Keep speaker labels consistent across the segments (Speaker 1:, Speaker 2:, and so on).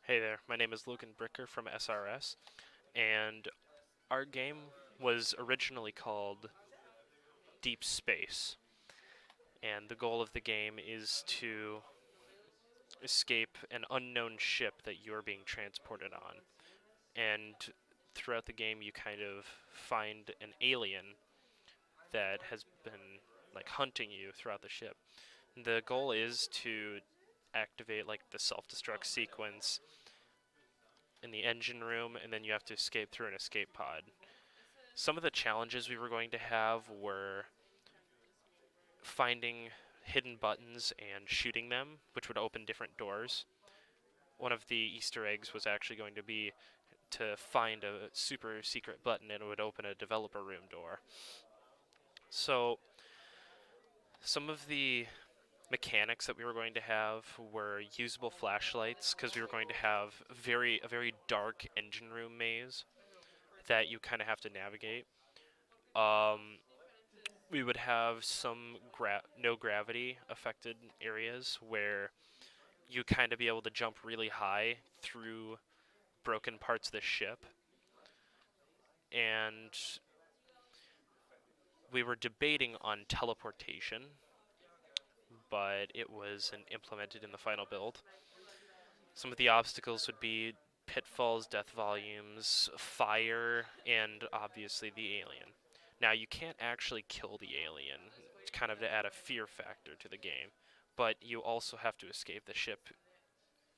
Speaker 1: Hey there, my name is Logan Bricker from SRS, and our game was originally called Deep Space. And the goal of the game is to escape an unknown ship that you're being transported on. And throughout the game, you kind of find an alien that has been like hunting you throughout the ship. The goal is to activate like the self-destruct sequence in the engine room, and then you have to escape through an escape pod. Some of the challenges we were going to have were finding hidden buttons and shooting them, which would open different doors. One of the Easter eggs was actually going to be to find a super secret button and it would open a developer room door. So, some of the mechanics that we were going to have were usable flashlights because we were going to have a very dark engine room maze that you kind of have to navigate. Um, we would have some no gravity affected areas where you kind of be able to jump really high through broken parts of the ship. And we were debating on teleportation, but it wasn't implemented in the final build. Some of the obstacles would be pitfalls, death volumes, fire, and obviously the alien. Now, you can't actually kill the alien, it's kind of to add a fear factor to the game, but you also have to escape the ship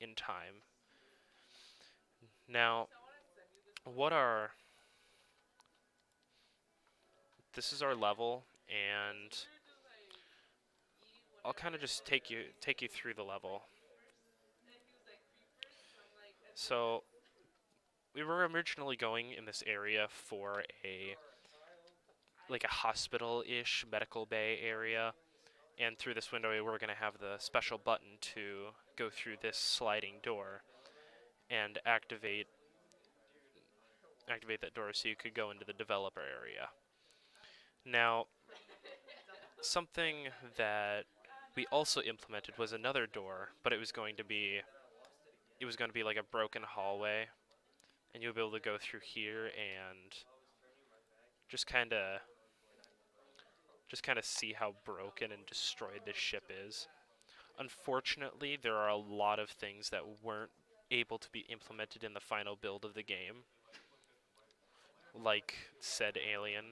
Speaker 1: in time. Now, what are this is our level, and I'll kind of just take you through the level. So we were originally going in this area for a like a hospital-ish medical bay area, and through this window we were going to have the special button to go through this sliding door and activate that door so you could go into the developer area. Now, something that we also implemented was another door, but it was going to be like a broken hallway, and you'll be able to go through here and just kind of see how broken and destroyed this ship is. Unfortunately, there are a lot of things that weren't able to be implemented in the final build of the game, like said alien,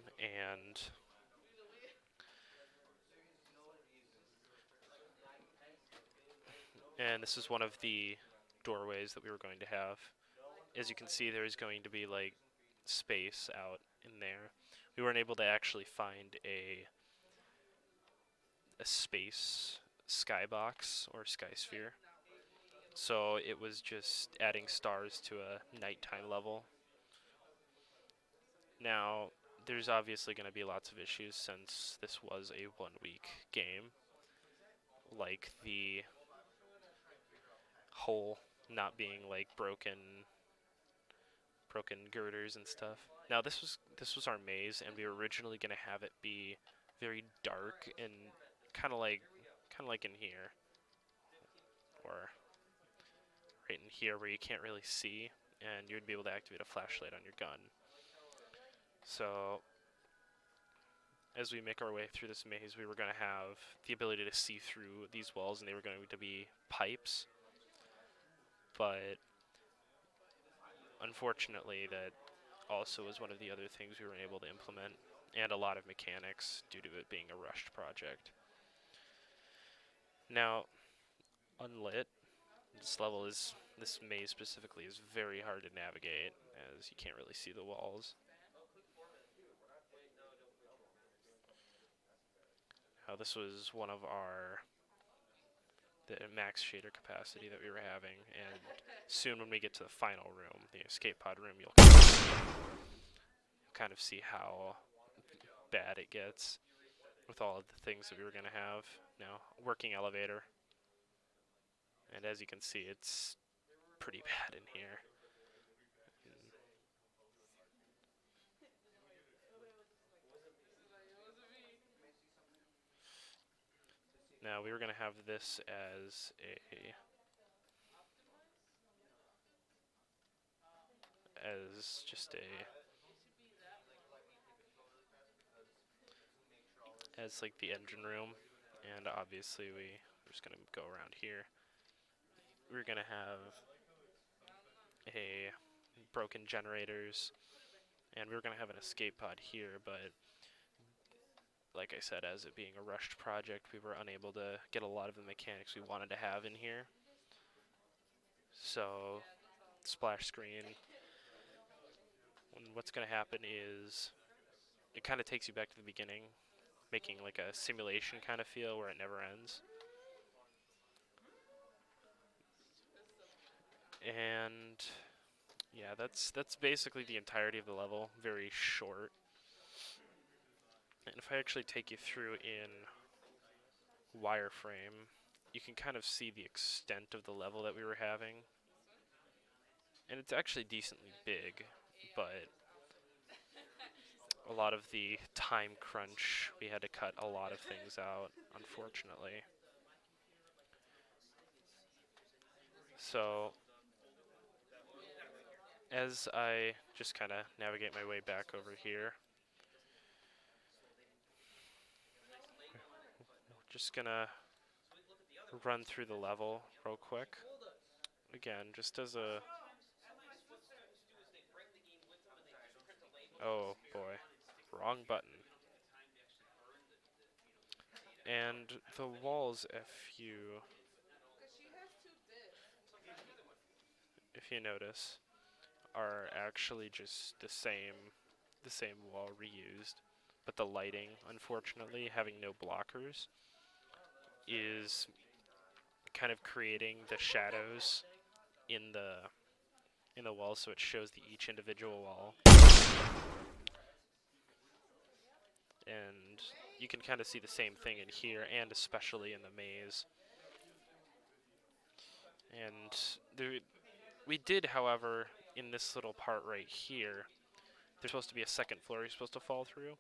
Speaker 1: and this is one of the doorways that we were going to have. As you can see, there's going to be like space out in there. We weren't able to actually find a space skybox or skysphere, so it was just adding stars to a nighttime level. Now, there's obviously going to be lots of issues since this was a 1 week game, like the hull not being like broken girders and stuff. Now this was our maze, and we were originally going to have it be very dark and kind of like in here, or right in here where you can't really see, and you would be able to activate a flashlight on your gun. So as we make our way through this maze, we were going to have the ability to see through these walls, and they were going to be pipes. But unfortunately, that also was one of the other things we were able to implement, and a lot of mechanics due to it being a rushed project. Now, unlit, this maze specifically is very hard to navigate, as you can't really see the walls. Now, this was one of the max shader capacity that we were having, and soon when we get to the final room, the escape pod room, you'll kind of see how bad it gets with all of the things that we were going to have. Now, working elevator, and as you can see, it's pretty bad in here. Now, we were going to have this as a as just as like the engine room, and obviously we're just gonna go around here. We're gonna have a broken generators, and we were gonna have an escape pod here, but like I said, as it being a rushed project, we were unable to get a lot of the mechanics we wanted to have in here. So, splash screen. And what's going to happen is it kind of takes you back to the beginning, making like a simulation kind of feel where it never ends. And yeah, that's basically the entirety of the level. Very short. And if I actually take you through in wireframe, you can kind of see the extent of the level that we were having. And it's actually decently big, but a lot of the time crunch, we had to cut a lot of things out, unfortunately. So, as I just kind of navigate my way back over here, just gonna run through the level real quick. Again, just as a... Oh boy, wrong button. And the walls, if you notice, are actually just the same wall reused, but the lighting, unfortunately, having no blockers, is kind of creating the shadows in the wall, so it shows each individual wall. And you can kind of see the same thing in here, and especially in the maze. And we did, however, in this little part right here, there's supposed to be a second floor you're supposed to fall through,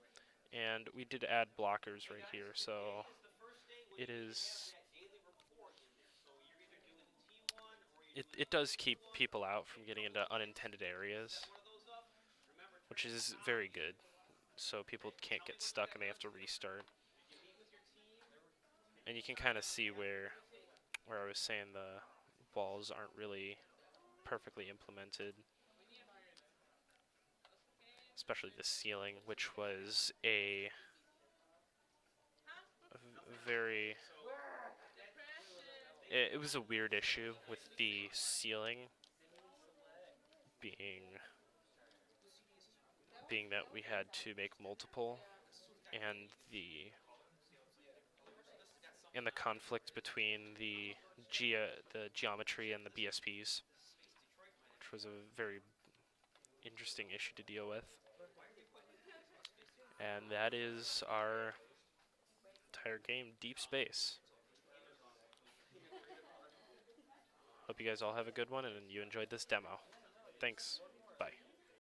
Speaker 1: and we did add blockers right here, so it does keep people out from getting into unintended areas, which is very good, so people can't get stuck and they have to restart. And you can kind of see where I was saying the walls aren't really perfectly implemented, especially the ceiling, which was very... It was a weird issue with the ceiling being that we had to make multiple, and the conflict between the geometry and the BSPs, which was a very interesting issue to deal with. And that is our entire game, Deep Space. Hope you guys all have a good one and you enjoyed this demo. Thanks.